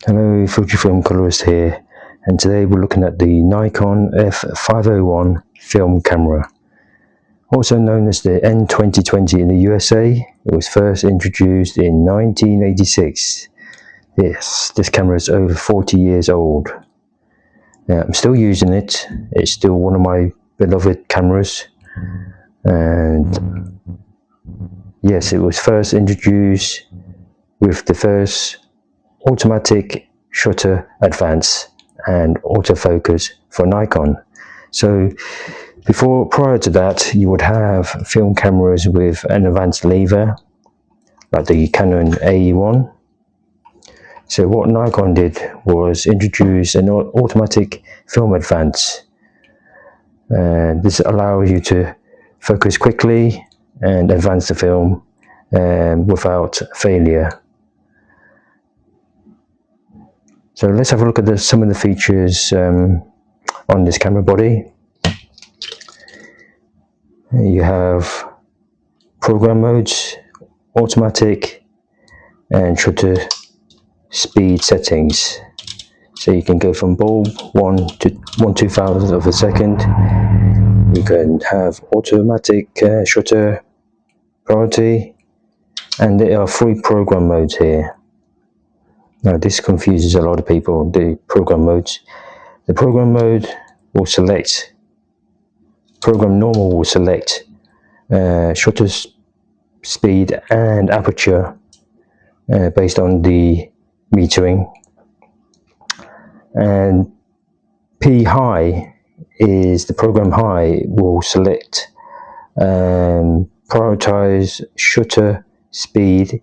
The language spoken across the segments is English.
Hello, Fujifilm colorist here, and today we're looking at the Nikon F-501 film camera, also known as the N2020 in the USA. It was first introduced in 1986. Yes, this camera is over 40 years old. Now, I'm still using it. It's still one of my beloved cameras, and yes, it was first introduced with the first automatic shutter advance and autofocus for Nikon. So prior to that, you would have film cameras with an advanced lever like the Canon AE1. So what Nikon did was introduce an automatic film advance, and this allows you to focus quickly and advance the film without failure. So let's have a look at some of the features on this camera body. You have program modes, automatic, and shutter speed settings. So you can go from bulb 1 to 1/2000th of a second. You can have automatic shutter priority, and there are 3 program modes here. Now this confuses a lot of people, the program modes. The program mode will select, program normal will select shutter speed and aperture based on the metering. And P high is the program high will select prioritize shutter speed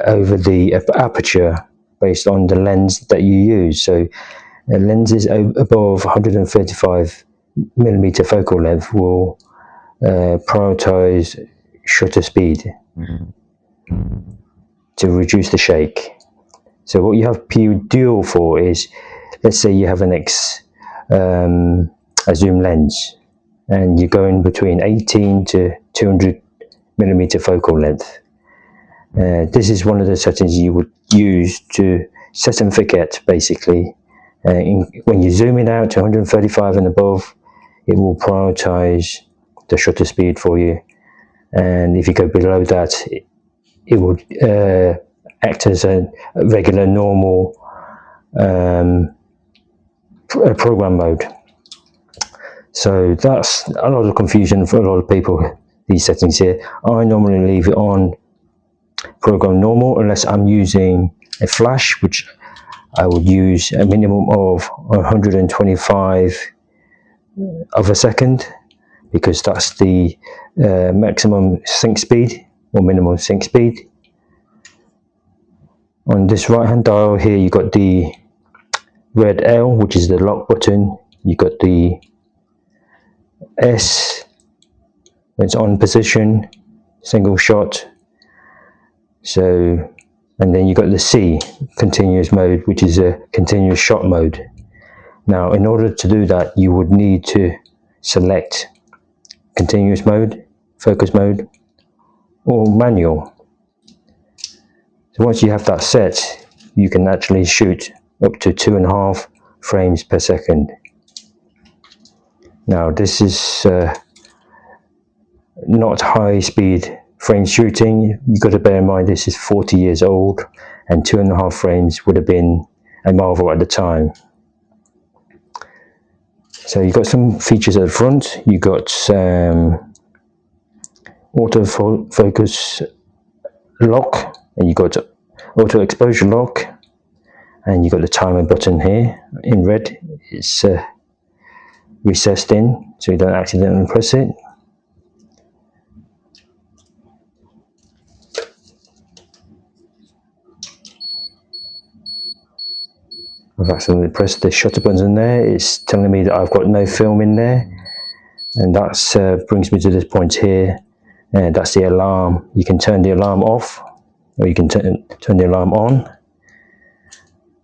over the aperture based on the lens that you use. So lenses above 135mm focal length will prioritize shutter speed to reduce the shake. So what you have P dual for is, let's say you have a zoom lens and you're going between 18 to 200mm focal length. This is one of the settings you would use to set and forget, basically. When you're zooming out to 135 and above, it will prioritize the shutter speed for you, and if you go below that, it will act as a regular normal program mode. So that's a lot of confusion for a lot of people, these settings here. I normally leave it on program normal unless I'm using a flash, which I would use a minimum of 125 of a second, because that's the maximum sync speed or minimum sync speed. On this right hand dial here, you got the red L, which is the lock button. You got the S when it's on position, single shot. So, and then you got the C, continuous mode, which is a continuous shot mode. Now, in order to do that, you would need to select continuous mode, focus mode, or manual. So once you have that set, you can actually shoot up to 2.5 frames per second. Now, this is not high speed frame shooting. You've got to bear in mind this is 40 years old, and 2.5 frames would have been a marvel at the time. So you've got some features at the front. You've got autofocus lock, and you've got auto exposure lock, and you've got the timer button here in red. It's recessed in so you don't accidentally press it. I've accidentally pressed the shutter buttons in there. It's telling me that I've got no film in there, and that brings me to this point here. That's the alarm. You can turn the alarm off, or you can turn the alarm on.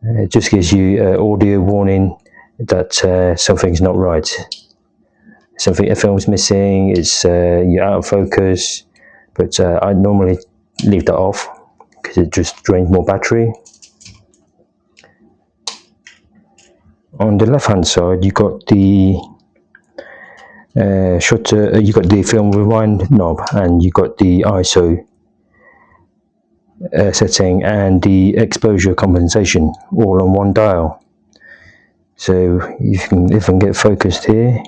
It just gives you audio warning that something's not right. A film's missing, you're out of focus. But I normally leave that off because it just drains more battery. On the left hand side, you got the shutter, you got the film rewind knob, and you got the ISO setting and the exposure compensation all on one dial. So you can, if I can get focused here.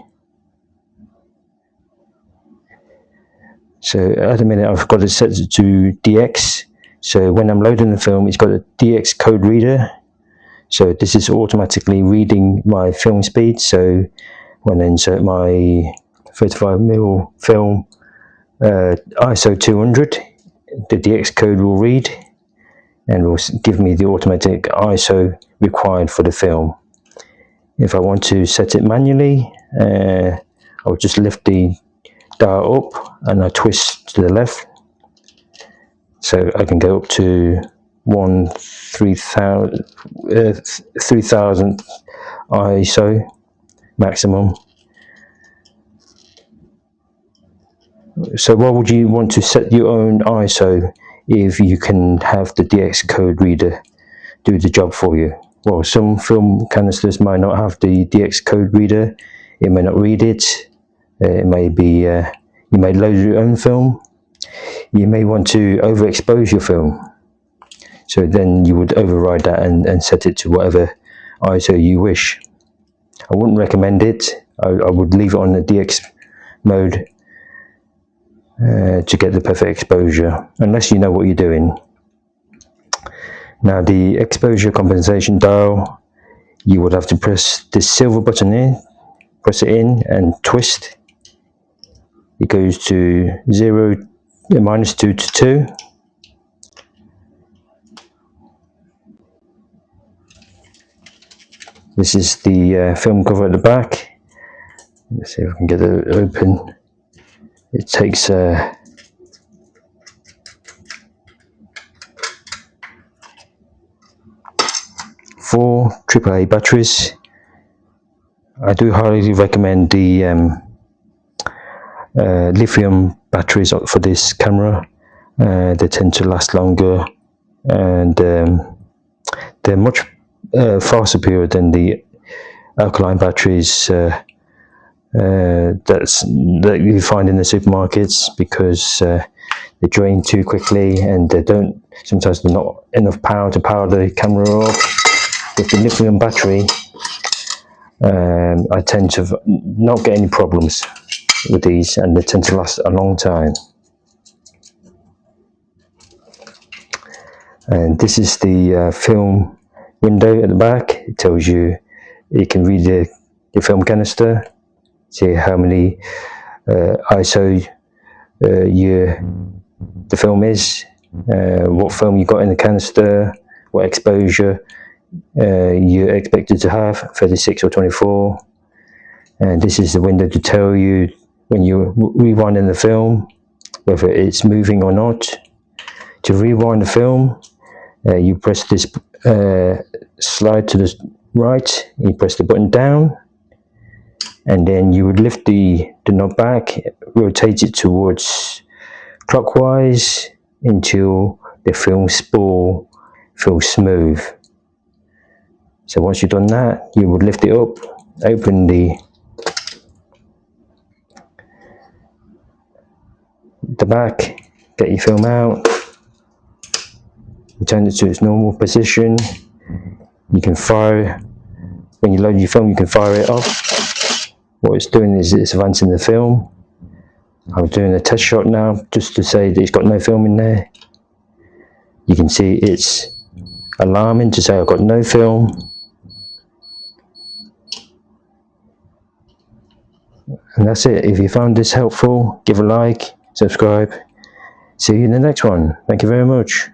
So at the minute I've got it set to DX. So when I'm loading the film, it's got a DX code reader. So this is automatically reading my film speed. So when I insert my 35mm film ISO 200, the DX code will read and will give me the automatic ISO required for the film. If I want to set it manually, I will just lift the dial up and I twist to the left, so I can go up to 3000 ISO maximum. So why would you want to set your own ISO if you can have the DX code reader do the job for you? Well, some film canisters might not have the DX code reader. It may not read it. It may be, you may load your own film. You may want to overexpose your film. So then you would override that and set it to whatever ISO you wish. I wouldn't recommend it. I would leave it on the DX mode to get the perfect exposure, unless you know what you're doing. Now the exposure compensation dial, you would have to press this silver button in, press it in and twist. It goes to -2 to 2. This is the film cover at the back. Let's see if I can get it open. It takes 4 AAA batteries. I do highly recommend the lithium batteries for this camera. They tend to last longer, and they're much far superior than the alkaline batteries that you find in the supermarkets, because they drain too quickly and sometimes they're not enough power to power the camera up. With the lithium battery, I tend to not get any problems with these, and they tend to last a long time. And this is the film window at the back. It tells you, you can read the film canister, see how many ISO the film is, what film you got in the canister, what exposure you're expected to have, 36 or 24. And this is the window to tell you when you're rewinding the film whether it's moving or not. To rewind the film, you press this slide to the right, you press the button down, and then you would lift the knob back, rotate it towards clockwise until the film spool feels smooth. So once you've done that, you would lift it up, open the back, get your film out, return it to its normal position. You can fire, when you load your film, you can fire it off. What it's doing is it's advancing the film. I'm doing a test shot now just to say that it's got no film in there. You can see it's alarming to say I've got no film. And that's it. If you found this helpful, give a like, subscribe. See you in the next one. Thank you very much.